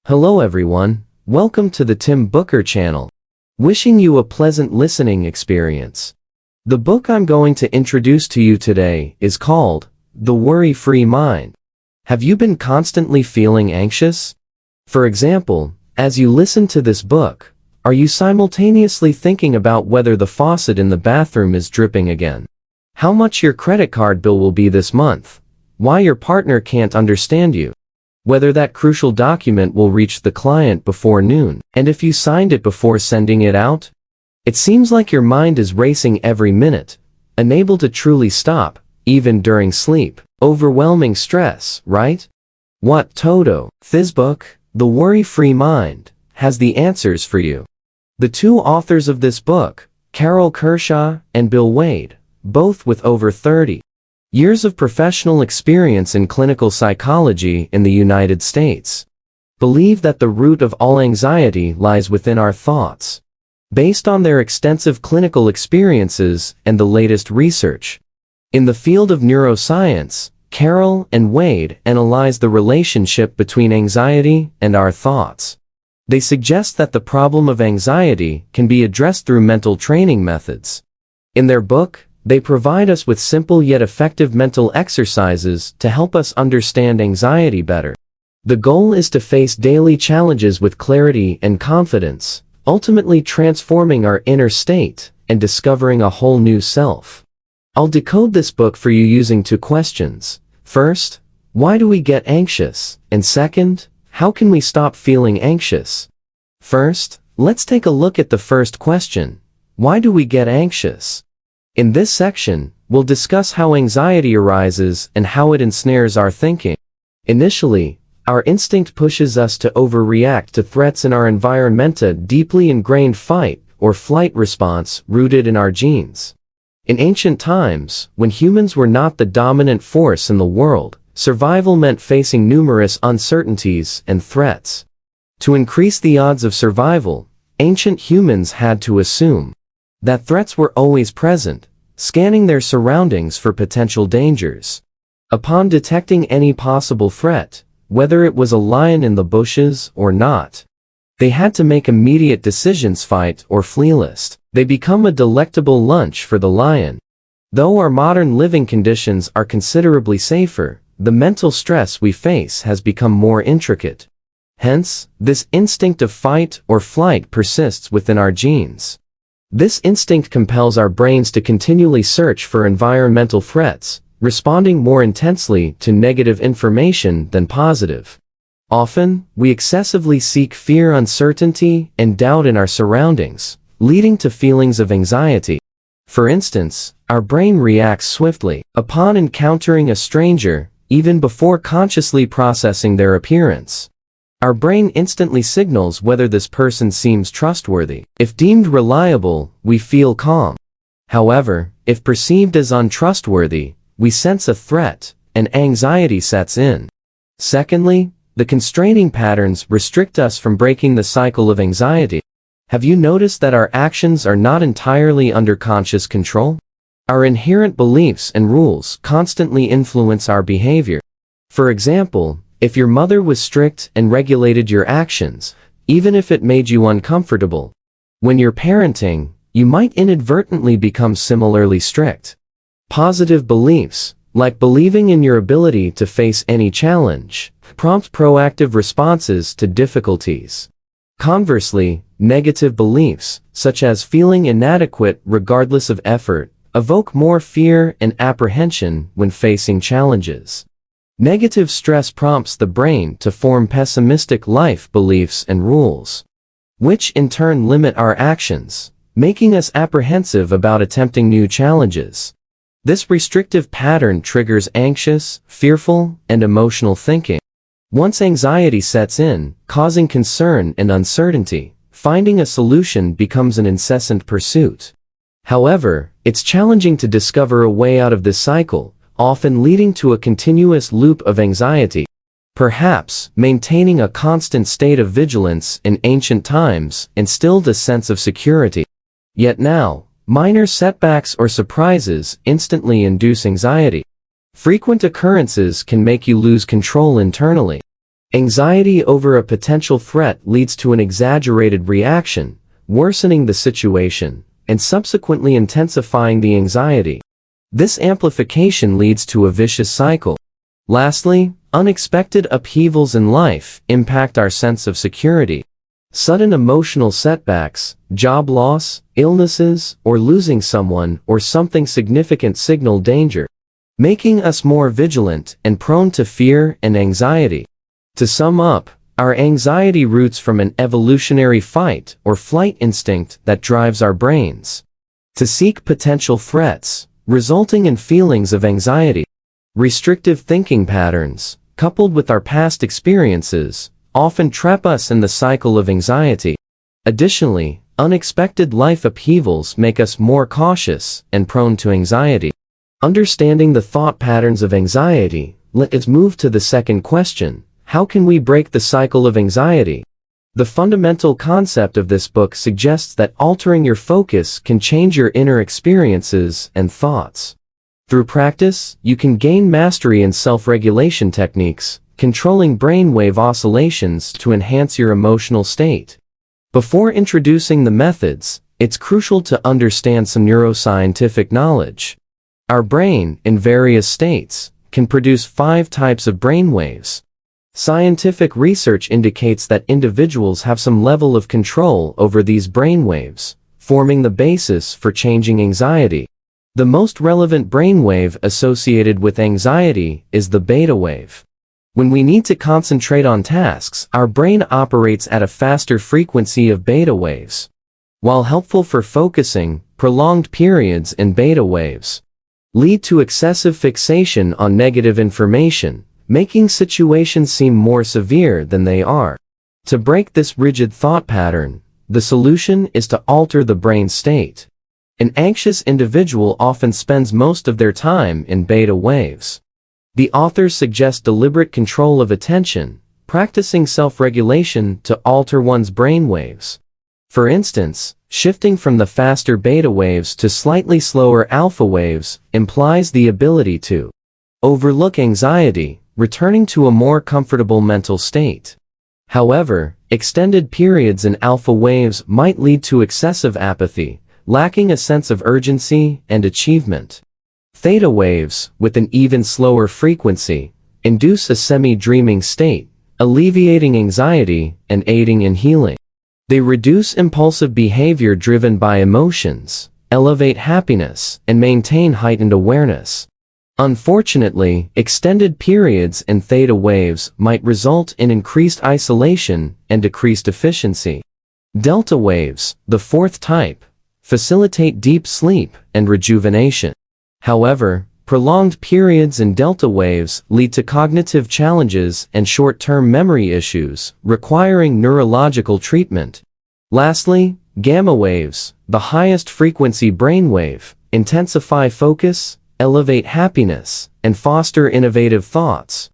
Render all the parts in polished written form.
Hello everyone, welcome to the Tim Booker channel. Wishing you a pleasant listening experience. The book I'm going to introduce to you today is called The Worry-Free Mind. Have you been constantly feeling anxious? For example, as you listen to this book, are you simultaneously thinking about whether the faucet in the bathroom is dripping again? How much your credit card bill will be this month? Why your partner can't understand you? Whether that crucial document will reach the client before noon, and if you signed it before sending it out? It seems like your mind is racing every minute, unable to truly stop, even during sleep. Overwhelming stress, right? What Toto, this book, The Worry-Free Mind, has the answers for you. The two authors of this book, Carol Kershaw and Bill Wade, both with over 30 years of professional experience in clinical psychology in the United States, believe that the root of all anxiety lies within our thoughts. Based on their extensive clinical experiences and the latest research in the field of neuroscience, Carol and Wade analyze the relationship between anxiety and our thoughts. They suggest that the problem of anxiety can be addressed through mental training methods. In their book, they provide us with simple yet effective mental exercises to help us understand anxiety better. The goal is to face daily challenges with clarity and confidence, ultimately transforming our inner state and discovering a whole new self. I'll decode this book for you using two questions. First, why do we get anxious? And second, how can we stop feeling anxious? First, let's take a look at the first question. Why do we get anxious? In this section, we'll discuss how anxiety arises and how it ensnares our thinking. Initially, our instinct pushes us to overreact to threats in our environment, a deeply ingrained fight or flight response rooted in our genes. In ancient times, when humans were not the dominant force in the world, survival meant facing numerous uncertainties and threats. To increase the odds of survival, ancient humans had to assume that threats were always present, scanning their surroundings for potential dangers. Upon detecting any possible threat, whether it was a lion in the bushes or not, they had to make immediate decisions: fight or flee. Lest they become a delectable lunch for the lion. Though our modern living conditions are considerably safer, the mental stress we face has become more intricate. Hence, this instinct of fight or flight persists within our genes. This instinct compels our brains to continually search for environmental threats, responding more intensely to negative information than positive. Often, we excessively seek fear, uncertainty, and doubt in our surroundings, leading to feelings of anxiety. For instance, our brain reacts swiftly upon encountering a stranger, even before consciously processing their appearance. Our brain instantly signals whether this person seems trustworthy. If deemed reliable, we feel calm. However, if perceived as untrustworthy, we sense a threat, and anxiety sets in. Secondly, the constraining patterns restrict us from breaking the cycle of anxiety. Have you noticed that our actions are not entirely under conscious control? Our inherent beliefs and rules constantly influence our behavior. For example, if your mother was strict and regulated your actions, even if it made you uncomfortable, when you're parenting, you might inadvertently become similarly strict. Positive beliefs, like believing in your ability to face any challenge, prompt proactive responses to difficulties. Conversely, negative beliefs, such as feeling inadequate regardless of effort, evoke more fear and apprehension when facing challenges. Negative stress prompts the brain to form pessimistic life beliefs and rules, which in turn limit our actions, making us apprehensive about attempting new challenges. This restrictive pattern triggers anxious, fearful, and emotional thinking. Once anxiety sets in, causing concern and uncertainty, finding a solution becomes an incessant pursuit. However, it's challenging to discover a way out of this cycle, often leading to a continuous loop of anxiety. Perhaps, maintaining a constant state of vigilance in ancient times instilled a sense of security. Yet now, minor setbacks or surprises instantly induce anxiety. Frequent occurrences can make you lose control internally. Anxiety over a potential threat leads to an exaggerated reaction, worsening the situation, and subsequently intensifying the anxiety. This amplification leads to a vicious cycle. Lastly, unexpected upheavals in life impact our sense of security. Sudden emotional setbacks, job loss, illnesses, or losing someone or something significant signal danger, making us more vigilant and prone to fear and anxiety. To sum up, our anxiety roots from an evolutionary fight or flight instinct that drives our brains to seek potential threats, resulting in feelings of anxiety. Restrictive thinking patterns, coupled with our past experiences, often trap us in the cycle of anxiety. Additionally, unexpected life upheavals make us more cautious and prone to anxiety. Understanding the thought patterns of anxiety, let us move to the second question. How can we break the cycle of anxiety? The fundamental concept of this book suggests that altering your focus can change your inner experiences and thoughts. Through practice, you can gain mastery in self-regulation techniques, controlling brainwave oscillations to enhance your emotional state. Before introducing the methods, it's crucial to understand some neuroscientific knowledge. Our brain, in various states, can produce 5 types of brainwaves. Scientific research indicates that individuals have some level of control over these brainwaves, forming the basis for changing anxiety. The most relevant brainwave associated with anxiety is the beta wave. When we need to concentrate on tasks, our brain operates at a faster frequency of beta waves. While helpful for focusing, prolonged periods in beta waves lead to excessive fixation on negative information, making situations seem more severe than they are. To break this rigid thought pattern, the solution is to alter the brain state. An anxious individual often spends most of their time in beta waves. The authors suggest deliberate control of attention, practicing self-regulation to alter one's brain waves. For instance, shifting from the faster beta waves to slightly slower alpha waves implies the ability to overlook anxiety, returning to a more comfortable mental state. However, extended periods in alpha waves might lead to excessive apathy, lacking a sense of urgency and achievement. Theta waves, with an even slower frequency, induce a semi-dreaming state, alleviating anxiety and aiding in healing. They reduce impulsive behavior driven by emotions, elevate happiness, and maintain heightened awareness. Unfortunately, extended periods in theta waves might result in increased isolation and decreased efficiency. Delta waves, the 4th type, facilitate deep sleep and rejuvenation. However, prolonged periods in delta waves lead to cognitive challenges and short-term memory issues, requiring neurological treatment. Lastly, gamma waves, the highest frequency brainwave, intensify focus, elevate happiness, and foster innovative thoughts.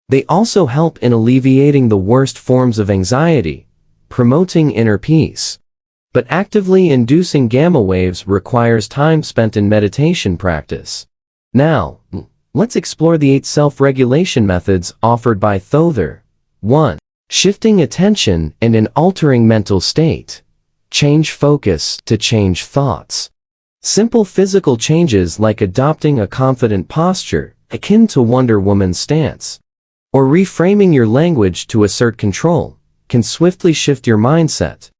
They also help in alleviating the worst forms of anxiety, promoting inner peace. But actively inducing gamma waves requires time spent in meditation practice. Now, let's explore the 8 self-regulation methods offered by Thothar. 1. Shifting attention and an altering mental state. Change focus to change thoughts. Simple physical changes like adopting a confident posture, akin to Wonder Woman's stance, or reframing your language to assert control, can swiftly shift your mindset.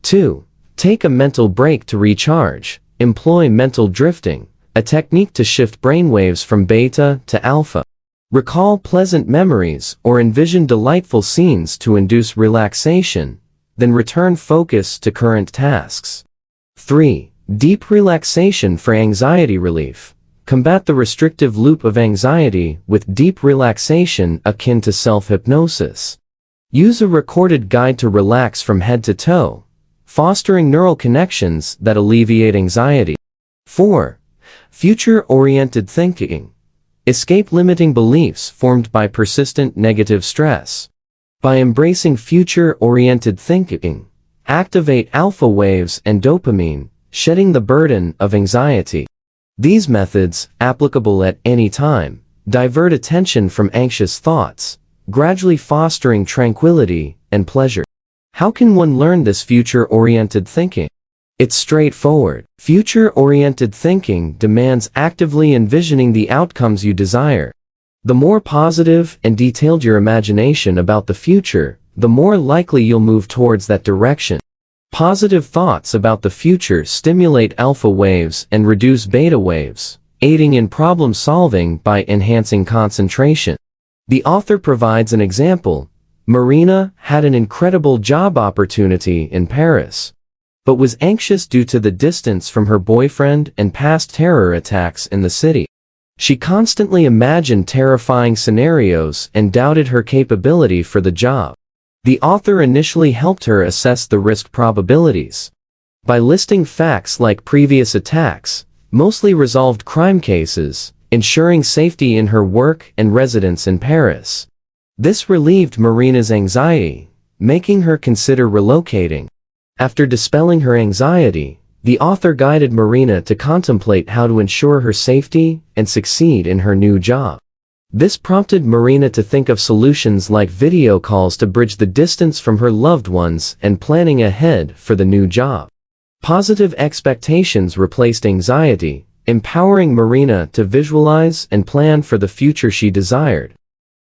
2. Take a mental break to recharge. Employ mental drifting, a technique to shift brainwaves from beta to alpha. Recall pleasant memories or envision delightful scenes to induce relaxation, then return focus to current tasks. 3. Deep relaxation for anxiety relief. Combat the restrictive loop of anxiety with deep relaxation akin to self-hypnosis. Use a recorded guide to relax from head to toe, fostering neural connections that alleviate anxiety. 4. Future-oriented thinking. Escape limiting beliefs formed by persistent negative stress. By embracing future-oriented thinking, activate alpha waves and dopamine, shedding the burden of anxiety. These methods, applicable at any time, divert attention from anxious thoughts, gradually fostering tranquility and pleasure. How can one learn this future-oriented thinking? It's straightforward. Future-oriented thinking demands actively envisioning the outcomes you desire. The more positive and detailed your imagination about the future, the more likely you'll move towards that direction. Positive thoughts about the future stimulate alpha waves and reduce beta waves, aiding in problem solving by enhancing concentration. The author provides an example. Marina had an incredible job opportunity in Paris, but was anxious due to the distance from her boyfriend and past terror attacks in the city. She constantly imagined terrifying scenarios and doubted her capability for the job. The author initially helped her assess the risk probabilities by listing facts like previous attacks, mostly resolved crime cases, ensuring safety in her work and residence in Paris. This relieved Marina's anxiety, making her consider relocating. After dispelling her anxiety, the author guided Marina to contemplate how to ensure her safety and succeed in her new job. This prompted Marina to think of solutions like video calls to bridge the distance from her loved ones and planning ahead for the new job. Positive expectations replaced anxiety, empowering Marina to visualize and plan for the future she desired.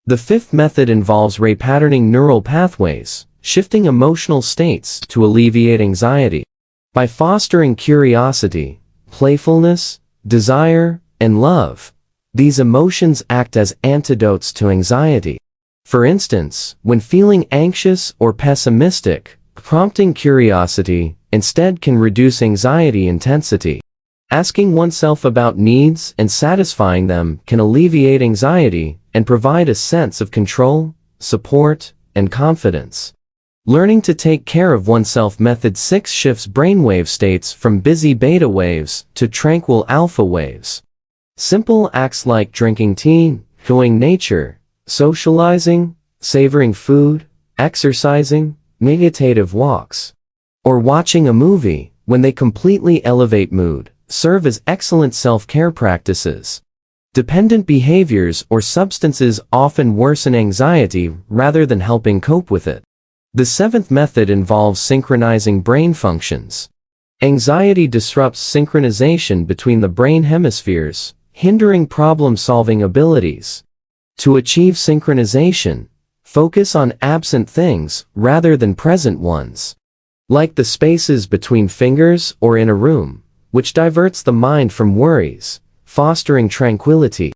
The fifth method involves repatterning neural pathways, shifting emotional states to alleviate anxiety. By fostering curiosity, playfulness, desire, and love, these emotions act as antidotes to anxiety. For instance, when feeling anxious or pessimistic, prompting curiosity instead can reduce anxiety intensity. Asking oneself about needs and satisfying them can alleviate anxiety and provide a sense of control, support, and confidence. Learning to take care of oneself. Method 6 shifts brainwave states from busy beta waves to tranquil alpha waves. Simple acts like drinking tea, enjoying nature, socializing, savoring food, exercising, meditative walks, or watching a movie, when they completely elevate mood, serve as excellent self-care practices. Dependent behaviors or substances often worsen anxiety rather than helping cope with it. The seventh method involves synchronizing brain functions. Anxiety disrupts synchronization between the brain hemispheres, hindering problem-solving abilities. To achieve synchronization, focus on absent things rather than present ones, like the spaces between fingers or in a room, which diverts the mind from worries, fostering tranquility.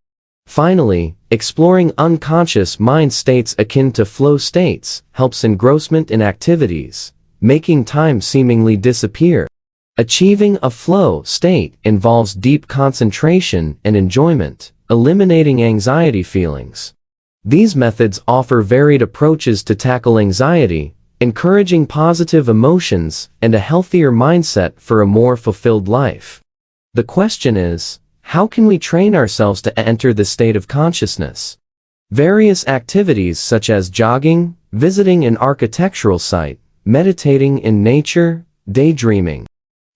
Finally, exploring unconscious mind states akin to flow states helps engrossment in activities, making time seemingly disappear. Achieving a flow state involves deep concentration and enjoyment, eliminating anxiety feelings. These methods offer varied approaches to tackle anxiety, encouraging positive emotions and a healthier mindset for a more fulfilled life. The question is, how can we train ourselves to enter this state of consciousness? Various activities such as jogging, visiting an architectural site, meditating in nature, daydreaming,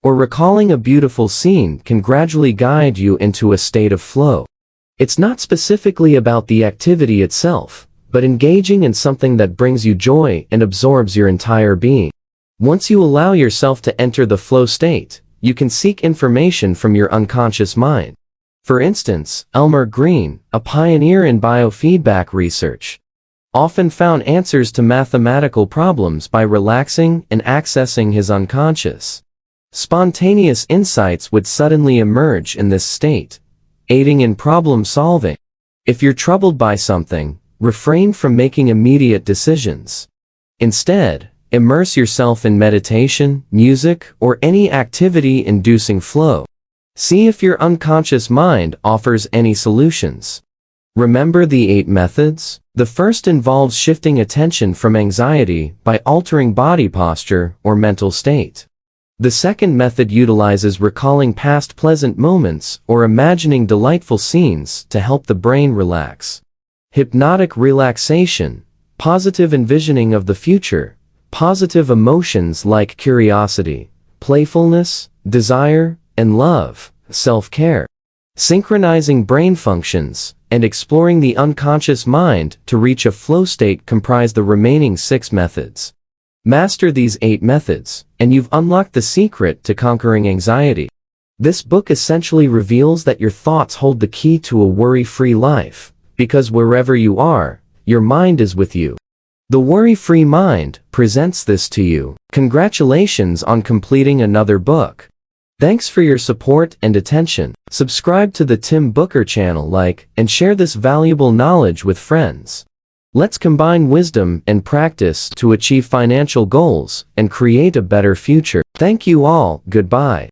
or recalling a beautiful scene can gradually guide you into a state of flow. It's not specifically about the activity itself, but engaging in something that brings you joy and absorbs your entire being. Once you allow yourself to enter the flow state, you can seek information from your unconscious mind. For instance, Elmer Green, a pioneer in biofeedback research, often found answers to mathematical problems by relaxing and accessing his unconscious. Spontaneous insights would suddenly emerge in this state, aiding in problem solving. If you're troubled by something, refrain from making immediate decisions. Instead, immerse yourself in meditation, music, or any activity inducing flow. See if your unconscious mind offers any solutions. Remember the 8 methods? The first involves shifting attention from anxiety by altering body posture or mental state. The second method utilizes recalling past pleasant moments or imagining delightful scenes to help the brain relax. Hypnotic relaxation, positive envisioning of the future, positive emotions like curiosity, playfulness, desire, and love, self-care. Synchronizing brain functions, and exploring the unconscious mind to reach a flow state comprise the remaining 6 methods. Master these 8 methods, and you've unlocked the secret to conquering anxiety. This book essentially reveals that your thoughts hold the key to a worry-free life, because wherever you are, your mind is with you. The Worry-Free Mind presents this to you. Congratulations on completing another book. Thanks for your support and attention. Subscribe to the Tim Booker channel, like, and share this valuable knowledge with friends. Let's combine wisdom and practice to achieve financial goals and create a better future. Thank you all. Goodbye.